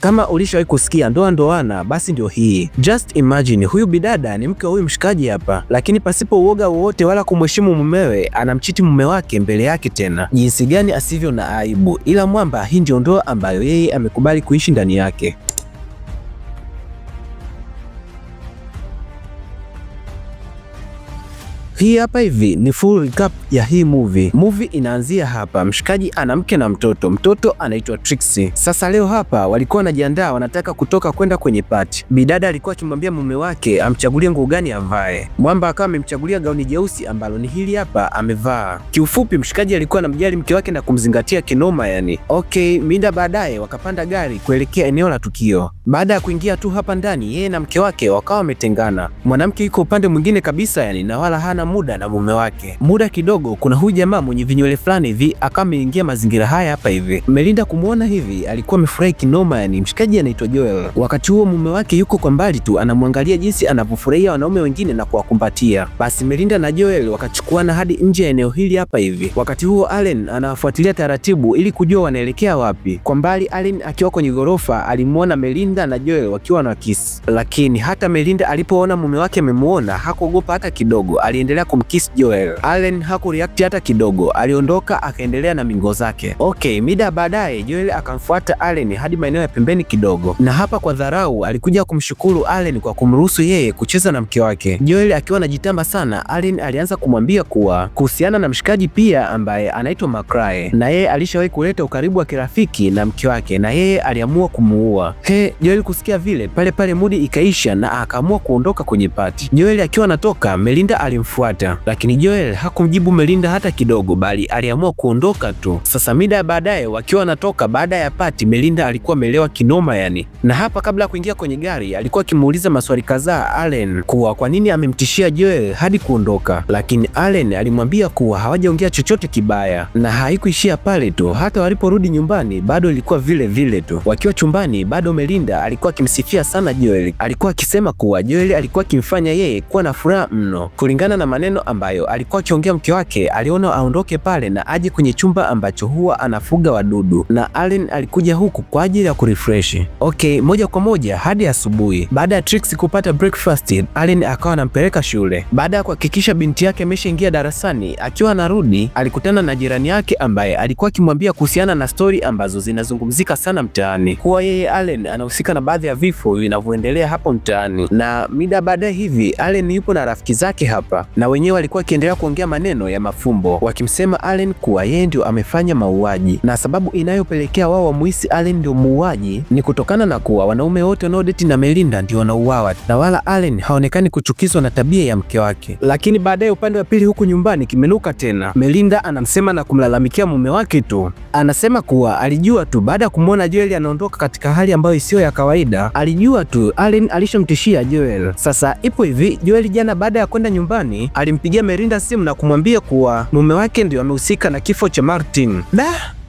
Kama ulishawahi kusikia ndoa ndoana, basi ndio hii. Just imagine, huyu bidada ni mke wa huyu mshikaji hapa, lakini pasipo uoga wowote wala kumheshimu mumewe, anamchiti mume wake mbele yake tena. Jinsi gani asivyo na aibu! Ila mwamba, hii ndio ndoa ambayo yeye amekubali kuishi ndani yake. Hii hapa hivi ni full recap ya hii movie. Movie inaanzia hapa, mshikaji ana mke na mtoto, mtoto anaitwa Trixie. Sasa leo hapa walikuwa wanajiandaa, wanataka kutoka kwenda kwenye party. Bidada alikuwa akimwambia mume wake amchagulie nguo gani avae. Mwamba akawa amemchagulia gauni jeusi ambalo ni hili hapa amevaa. Kiufupi, mshikaji alikuwa anamjali mke wake na kumzingatia kinoma yani. Okay, mida baadaye wakapanda gari kuelekea eneo la tukio. Baada ya kuingia tu hapa ndani, yeye na mke wake wakawa wametengana. Mwanamke yuko upande mwingine kabisa yani, na wala hana muda na mume wake. Muda kidogo, kuna huyu jamaa mwenye vinywele fulani hivi akawa ameingia mazingira haya hapa hivi. Melinda kumuona hivi alikuwa amefurahi kinoma yani. Mshikaji anaitwa Joel. Wakati huo mume wake yuko kwa mbali tu anamwangalia jinsi anavyofurahia wanaume wengine na kuwakumbatia. Basi Melinda na Joel wakachukuana hadi nje ya eneo hili hapa hivi. Wakati huo Allen anawafuatilia taratibu ili kujua wanaelekea wapi. Kwa mbali Allen akiwa kwenye gorofa alimuona Melinda na Joel wakiwa na kiss. Lakini hata Melinda alipoona mume wake amemuona hakuogopa hata kidogo, aliendelea kumkiss Joel. Allen hakureact hata kidogo, aliondoka akaendelea na mingo zake. Okay, mida baadaye Joel akamfuata Allen hadi maeneo ya pembeni kidogo, na hapa kwa dharau alikuja kumshukuru Allen kwa kumruhusu yeye kucheza na mke wake. Joel akiwa anajitamba sana, Allen alianza kumwambia kuwa kuhusiana na mshikaji pia ambaye anaitwa McCrae, na yeye alishawahi kuleta ukaribu wa kirafiki na mke wake na yeye aliamua kumuua. Joel kusikia vile, pale pale mudi ikaisha na akaamua kuondoka kwenye party. Joel akiwa anatoka, Melinda alimfuata, lakini Joel hakumjibu Melinda hata kidogo, bali aliamua kuondoka tu. Sasa mida baadaye wakiwa wanatoka baada ya party, Melinda alikuwa amelewa kinoma yani. Na hapa kabla ya kuingia kwenye gari alikuwa akimuuliza maswali kadhaa Allen kuwa kwa nini amemtishia Joel hadi kuondoka, lakini Allen alimwambia kuwa hawajaongea chochote kibaya. Na haikuishia pale tu, hata waliporudi nyumbani bado ilikuwa vile vile tu. Wakiwa chumbani bado Melinda alikuwa akimsifia sana Joel. Alikuwa akisema kuwa Joel alikuwa akimfanya yeye kuwa na furaha mno. Kulingana na maneno ambayo alikuwa akiongea mke wake, aliona aondoke pale na aje kwenye chumba ambacho huwa anafuga wadudu, na Allen alikuja huku kwa ajili ya kurefresh. Okay, moja kwa moja hadi asubuhi. Baada ya Trixie kupata breakfast, Allen akawa anampeleka shule. Baada ya kuhakikisha binti yake ameshaingia darasani, akiwa anarudi alikutana na jirani yake ambaye alikuwa akimwambia kuhusiana na stori ambazo zinazungumzika sana mtaani, kuwa yeye Allen anahusika na baadhi ya vifo vinavyoendelea hapo mtaani. Na mida baadaye hivi Allen yupo na rafiki zake hapa, na wenyewe walikuwa wakiendelea kuongea maneno ya mafumbo, wakimsema Allen kuwa yeye ndio amefanya mauaji, na sababu inayopelekea wao wamuhisi Allen ndio muuaji ni kutokana na kuwa wanaume wote wanaodeti na Melinda ndio wanauawa, na wala Allen haonekani kuchukizwa na tabia ya mke wake. Lakini baadaye upande wa pili huku nyumbani kimenuka tena. Melinda anamsema na kumlalamikia mume wake tu. Anasema kuwa alijua tu baada ya kumwona Joel anaondoka katika hali ambayo isiyo ya kawaida, alijua tu Allen alishamtishia Joel. Sasa ipo hivi, Joel jana baada ya kwenda nyumbani alimpigia Melinda simu na kumwambia kuwa mume wake ndio amehusika na kifo cha Martin.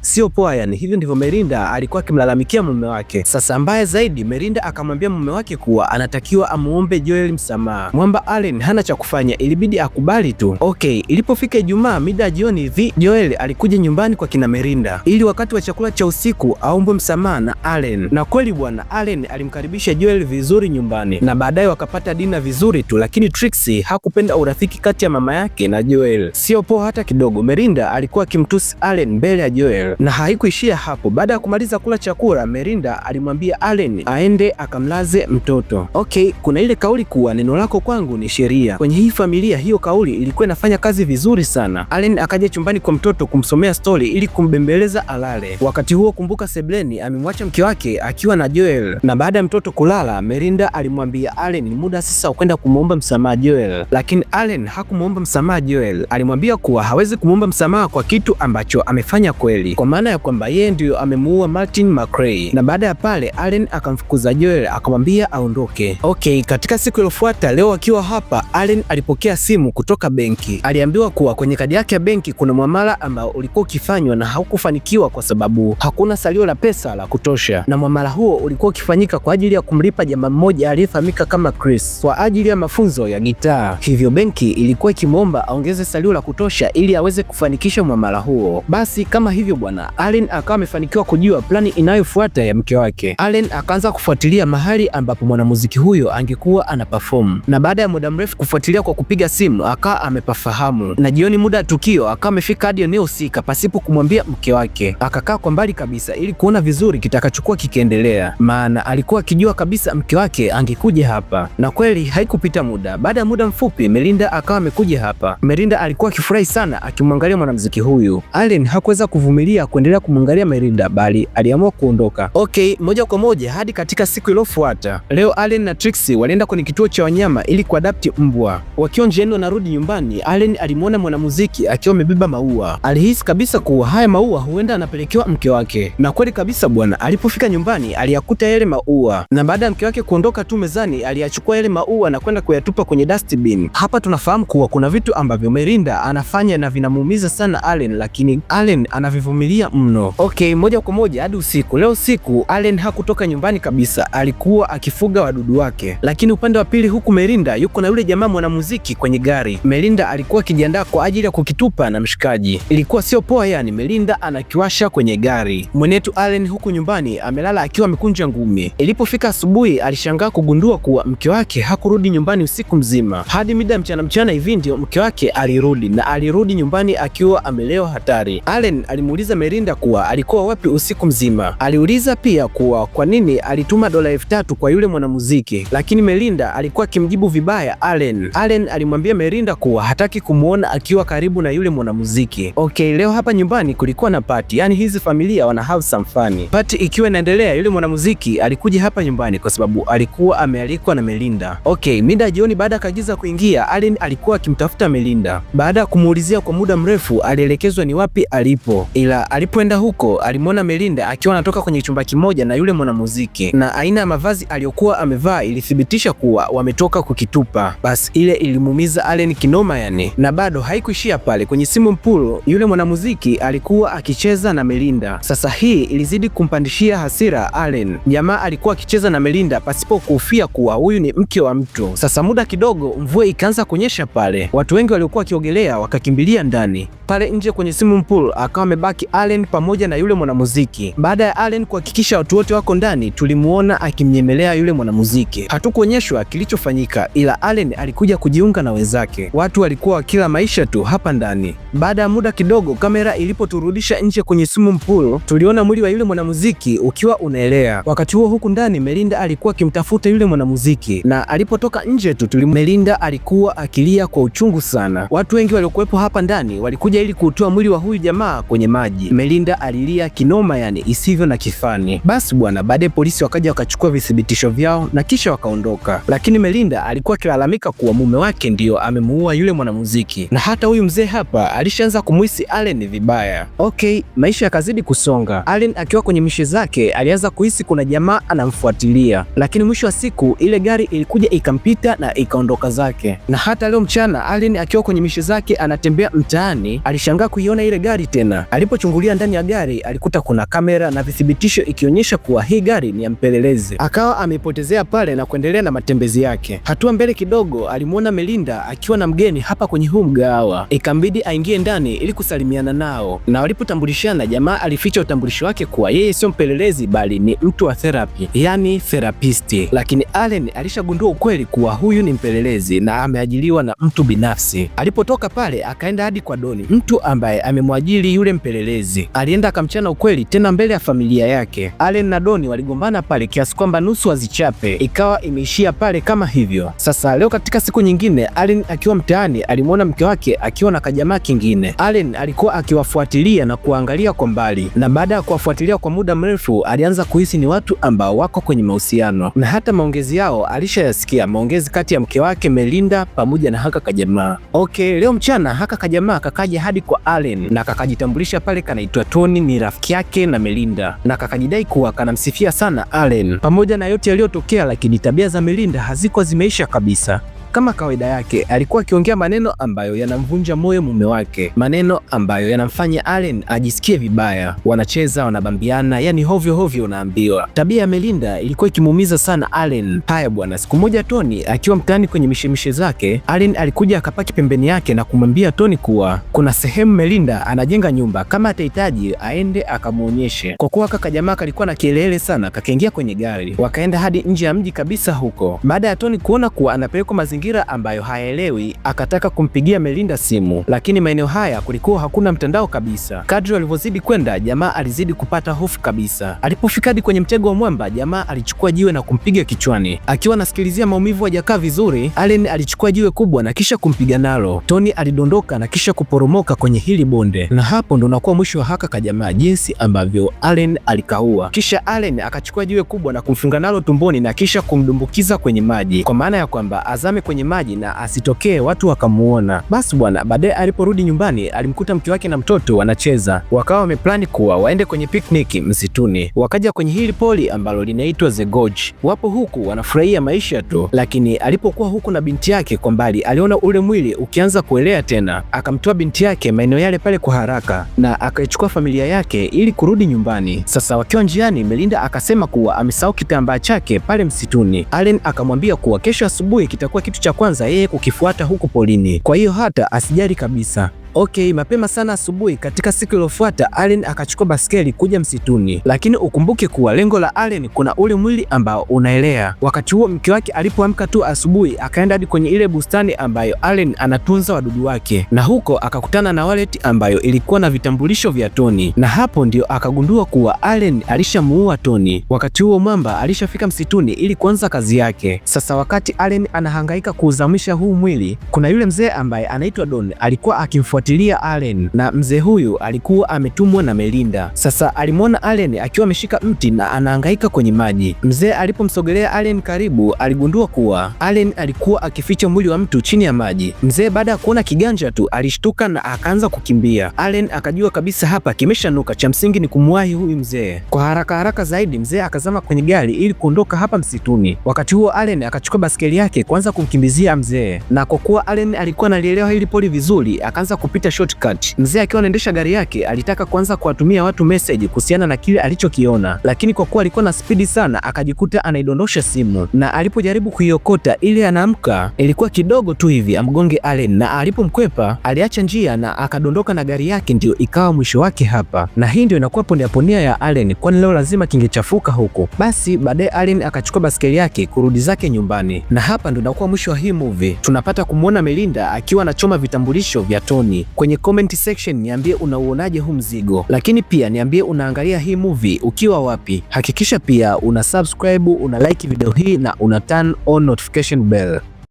Sio poa yani. Hivyo ndivyo Melinda alikuwa akimlalamikia mume wake. Sasa mbaya zaidi, Melinda akamwambia mume wake kuwa anatakiwa amuombe Joel msamaha. Mwamba Allen hana cha kufanya, ilibidi akubali tu. Okay, ilipofika Ijumaa mida jioni hivi, Joel alikuja nyumbani kwa kina Melinda ili wakati wa chakula cha usiku aombe msamaha na Allen. Na kweli bwana, Allen alimkaribisha Joel vizuri nyumbani na baadaye wakapata dina vizuri tu, lakini Trixie hakupenda urafiki kati ya mama yake na Joel. Sio poa hata kidogo. Melinda alikuwa akimtusi Allen mbele ya Joel. Na haikuishia hapo. Baada ya kumaliza kula chakula, Melinda alimwambia Allen aende akamlaze mtoto. Okay, kuna ile kauli kuwa neno lako kwangu ni sheria. Kwenye hii familia hiyo kauli ilikuwa inafanya kazi vizuri sana. Allen akaja chumbani kwa mtoto kumsomea stori ili kumbembeleza alale. Wakati huo kumbuka sebleni amemwacha mke wake akiwa na Joel. Na baada ya mtoto kulala, Melinda alimwambia Allen ni muda sasa kwenda kumuomba msamaha Joel. Lakini Allen hakumuomba msamaha Joel. Alimwambia kuwa hawezi kumuomba msamaha kwa kitu ambacho amefanya kweli, kwa maana ya kwamba yeye ndio amemuua Martin McCrae. Na baada ya pale Allen akamfukuza Joel akamwambia aondoke. Okay, katika siku iliyofuata leo akiwa hapa, Allen alipokea simu kutoka benki. Aliambiwa kuwa kwenye kadi yake ya benki kuna muamala ambao ulikuwa ukifanywa na haukufanikiwa kwa sababu hakuna salio la pesa la kutosha, na muamala huo ulikuwa ukifanyika kwa ajili ya kumlipa jamaa mmoja aliyefahamika kama Chris kwa ajili ya mafunzo ya gitaa. Hivyo benki ilikuwa ikimwomba aongeze salio la kutosha ili aweze kufanikisha muamala huo. Basi kama hivyo bwana, mchana, Allen akawa amefanikiwa kujua plani inayofuata ya mke wake. Allen akaanza kufuatilia mahali ambapo mwanamuziki huyo angekuwa anaperform, na baada ya muda mrefu kufuatilia kwa kupiga simu akawa amepafahamu, na jioni muda wa tukio akawa amefika hadi eneo husika pasipo kumwambia mke wake. Akakaa kwa mbali kabisa ili kuona vizuri kitakachokuwa kikiendelea, maana alikuwa akijua kabisa mke wake angekuja hapa. Na kweli haikupita muda, baada ya muda mfupi Melinda akawa amekuja hapa. Melinda alikuwa akifurahi sana akimwangalia mwanamuziki huyu. Allen hakuweza kuvumilia kuendelea kumwangalia Melinda, bali aliamua kuondoka. Okay, moja kwa moja hadi katika siku iliyofuata. Leo Allen na Trixie walienda kwenye kituo cha wanyama ili kuadapti mbwa. Wakiwa njiani wanarudi nyumbani, Allen alimwona mwanamuziki akiwa amebeba maua. Alihisi kabisa kuwa haya maua huenda anapelekewa mke wake, na kweli kabisa bwana, alipofika nyumbani aliyakuta yale maua, na baada ya mke wake kuondoka tu mezani aliyachukua yale maua na kwenda kuyatupa kwenye dustbin. Hapa tunafahamu kuwa kuna vitu ambavyo Melinda anafanya na vinamuumiza sana Allen, lakini Allen anavivumilia mno. Okay, moja kwa moja hadi usiku. Leo usiku Allen hakutoka nyumbani kabisa, alikuwa akifuga wadudu wake. Lakini upande wa pili huku Melinda yuko na yule jamaa mwanamuziki kwenye gari. Melinda alikuwa akijiandaa kwa ajili ya kukitupa na mshikaji. Ilikuwa sio poa, yani Melinda anakiwasha kwenye gari. Mwenetu Allen huku nyumbani amelala akiwa amekunja ngumi. Ilipofika asubuhi alishangaa kugundua kuwa mke wake hakurudi nyumbani usiku mzima. Hadi mida mchana hivi ndio mke wake alirudi, na alirudi nyumbani akiwa amelewa hatari. Allen alimuuliza Melinda kuwa alikuwa wapi usiku mzima. Aliuliza pia kuwa kwa nini alituma $3,000 kwa yule mwanamuziki, lakini Melinda alikuwa akimjibu vibaya Allen. Allen alimwambia Melinda kuwa hataki kumuona akiwa karibu na yule mwanamuziki. Okay, leo hapa nyumbani kulikuwa na party, yani hizi familia wana have some fun. Party ikiwa inaendelea, yule mwanamuziki alikuja hapa nyumbani kwa sababu alikuwa amealikwa na Melinda. Okay, mida jioni baada ya kagiza kuingia, Allen alikuwa akimtafuta Melinda. Baada ya kumuulizia kwa muda mrefu, alielekezwa ni wapi alipo, ila alipoenda huko alimwona Melinda akiwa anatoka kwenye chumba kimoja na yule mwanamuziki, na aina ya mavazi aliyokuwa amevaa ilithibitisha kuwa wametoka kukitupa. Basi ile ilimuumiza Allen kinoma yani. Na bado haikuishia pale. Kwenye simu pool yule mwanamuziki alikuwa akicheza na Melinda. Sasa hii ilizidi kumpandishia hasira Allen. Jamaa alikuwa akicheza na Melinda pasipo kuhofia kuwa huyu ni mke wa mtu. Sasa muda kidogo mvua ikaanza kunyesha pale. Watu wengi waliokuwa wakiogelea wakakimbilia ndani. Pale nje kwenye swimming pool akawa amebaki Allen pamoja na yule mwanamuziki. Baada ya Allen kuhakikisha watu wote wako ndani, tulimuona akimnyemelea yule mwanamuziki. Hatukuonyeshwa kilichofanyika, ila Allen alikuja kujiunga na wenzake. Watu walikuwa wakila maisha tu hapa ndani. Baada ya muda kidogo, kamera ilipoturudisha nje kwenye swimming pool, tuliona mwili wa yule mwanamuziki ukiwa unaelea. Wakati huo huku ndani Melinda alikuwa akimtafuta yule mwanamuziki, na alipotoka nje tu Melinda alikuwa akilia kwa uchungu sana. Watu wengi waliokuwepo hapa ndani walikuja ili kuutoa mwili wa huyu jamaa kwenye maji. Melinda alilia kinoma yani isivyo na kifani. Basi bwana, baadaye polisi wakaja wakachukua vithibitisho vyao na kisha wakaondoka. Lakini Melinda alikuwa akilalamika kuwa mume wake ndio amemuua yule mwanamuziki, na hata huyu mzee hapa alishaanza kumuhisi Allen vibaya. Okay, maisha yakazidi kusonga. Allen akiwa kwenye mishe zake alianza kuhisi kuna jamaa anamfuatilia, lakini mwisho wa siku ile gari ilikuja ikampita na ikaondoka zake. Na hata leo mchana Allen akiwa kwenye mishe zake anatembea mtaani, alishangaa kuiona ile gari tena. Alipochungulia ndani ya gari alikuta kuna kamera na vithibitisho ikionyesha kuwa hii gari ni ya mpelelezi. Akawa amepotezea pale na kuendelea na matembezi yake. Hatua mbele kidogo alimuona Melinda akiwa na mgeni hapa kwenye huu mgahawa. Ikambidi aingie ndani ili kusalimiana nao, na walipotambulishana jamaa alificha utambulisho wake kuwa yeye sio mpelelezi bali ni mtu wa therapy, yani therapisti. Lakini Allen alishagundua ukweli kuwa huyu ni mpelelezi na ameajiriwa na mtu binafsi. Alipotoka pale akaenda hadi kwa Doni, mtu ambaye amemwajiri yule mpelelezi. Alienda akamchana ukweli tena mbele ya familia yake. Allen na Doni waligombana pale kiasi kwamba nusu wazichape, ikawa imeishia pale kama hivyo. Sasa leo katika siku nyingine, Allen akiwa mtaani alimwona mke wake akiwa na kajamaa kingine. Allen alikuwa akiwafuatilia na kuangalia kwa mbali, na baada ya kuwafuatilia kwa muda mrefu alianza kuhisi ni watu ambao wako kwenye mahusiano, na hata maongezi yao alishayasikia, maongezi kati ya mke wake Melinda pamoja na haka kajamaa. Okay, leo mchana haka kajamaa kakaja hadi kwa Allen na kakajitambulisha pale kanaitwa Tony, ni rafiki yake na Melinda, na kakajidai kuwa kanamsifia sana Allen pamoja na yote yaliyotokea, lakini tabia za Melinda hazikuwa zimeisha kabisa. Kama kawaida yake, alikuwa akiongea maneno ambayo yanamvunja moyo mume wake, maneno ambayo yanamfanya Allen ajisikie vibaya. Wanacheza, wanabambiana, yani hovyo hovyo unaambiwa. Tabia ya Melinda ilikuwa ikimuumiza sana Allen. Haya bwana, siku moja Tony akiwa mtaani kwenye mishemishe zake, Allen alikuja akapaki pembeni yake na kumwambia Tony kuwa kuna sehemu Melinda anajenga nyumba, kama atahitaji aende akamuonyeshe. Kwa kuwa kaka jamaa kalikuwa na kielele sana, kakaingia kwenye gari wakaenda hadi nje ya mji kabisa huko. Baada ya Tony kuona kuwa anapelekwa mazingira ambayo hayaelewi, akataka kumpigia Melinda simu, lakini maeneo haya kulikuwa hakuna mtandao kabisa. Kadri walivyozidi kwenda, jamaa alizidi kupata hofu kabisa. Alipofika hadi kwenye mtego wa mwamba, jamaa alichukua jiwe na kumpiga kichwani. Akiwa anasikilizia maumivu hajakaa vizuri, Allen alichukua jiwe kubwa na kisha kumpiga nalo. Tony alidondoka na kisha kuporomoka kwenye hili bonde, na hapo ndo unakuwa mwisho wa haka kajamaa, jinsi ambavyo Allen alikaua. Kisha Allen akachukua jiwe kubwa na kumfunga nalo tumboni na kisha kumdumbukiza kwenye maji, kwa maana ya kwamba azame kwenye maji na asitokee watu wakamuona. Basi bwana, baadaye aliporudi nyumbani alimkuta mke wake na mtoto wanacheza. Wakawa wameplani kuwa waende kwenye picnic msituni. Wakaja kwenye hili poli ambalo linaitwa The Gorge. Wapo huku wanafurahia maisha tu, lakini alipokuwa huku na binti yake kwa mbali, aliona ule mwili ukianza kuelea tena. Akamtoa binti yake maeneo yale pale kwa haraka na akaichukua familia yake ili kurudi nyumbani. Sasa wakiwa njiani, Melinda akasema kuwa amesahau kitambaa chake pale msituni. Allen akamwambia kuwa kesho asubuhi kitakuwa kitu cha kwanza yeye kukifuata huku polini, kwa hiyo hata asijali kabisa. Okay, mapema sana asubuhi katika siku iliyofuata Allen akachukua baskeli kuja msituni, lakini ukumbuke kuwa lengo la Allen kuna ule mwili ambao unaelea. Wakati huo mke wake alipoamka tu asubuhi akaenda hadi kwenye ile bustani ambayo Allen anatunza wadudu wake, na huko akakutana na wallet ambayo ilikuwa na vitambulisho vya Tony, na hapo ndio akagundua kuwa Allen alishamuua Tony. Wakati huo mwamba alishafika msituni ili kuanza kazi yake. Sasa wakati Allen anahangaika kuuzamisha huu mwili, kuna yule mzee ambaye anaitwa Don alikuwa akimfuata Allen, na mzee huyu alikuwa ametumwa na Melinda. Sasa alimwona Allen akiwa ameshika mti na anahangaika kwenye maji. Mzee alipomsogelea Allen karibu, aligundua kuwa Allen alikuwa akificha mwili wa mtu chini ya maji. Mzee baada ya kuona kiganja tu alishtuka na akaanza kukimbia. Allen akajua kabisa hapa kimeshanuka, cha msingi ni kumwahi huyu mzee. Kwa haraka haraka zaidi mzee akazama kwenye gari ili kuondoka hapa msituni. Wakati huo Allen akachukua baskeli yake kuanza kumkimbizia mzee, na kwa kuwa Allen alikuwa analielewa hili poli vizuri, akaanza kupita shortcut. Mzee akiwa anaendesha gari yake alitaka kuanza kuwatumia watu message kuhusiana na kile alichokiona, lakini kwa kuwa alikuwa na spidi sana akajikuta anaidondosha simu, na alipojaribu kuiokota ili anaamka ilikuwa kidogo tu hivi amgonge Allen, na alipomkwepa aliacha njia na akadondoka na gari yake, ndio ikawa mwisho wake hapa. Na hii ndio inakuwa pondia ya Allen, kwani leo lazima kingechafuka huko. Basi baadaye Allen akachukua baskeli yake kurudi zake nyumbani, na hapa ndio inakuwa mwisho wa hii movie. Tunapata kumwona Melinda akiwa anachoma vitambulisho vya Tony. Kwenye comment section niambie unauonaje huu mzigo, lakini pia niambie unaangalia hii movie ukiwa wapi. Hakikisha pia una subscribe, una like video hii na una turn on notification bell.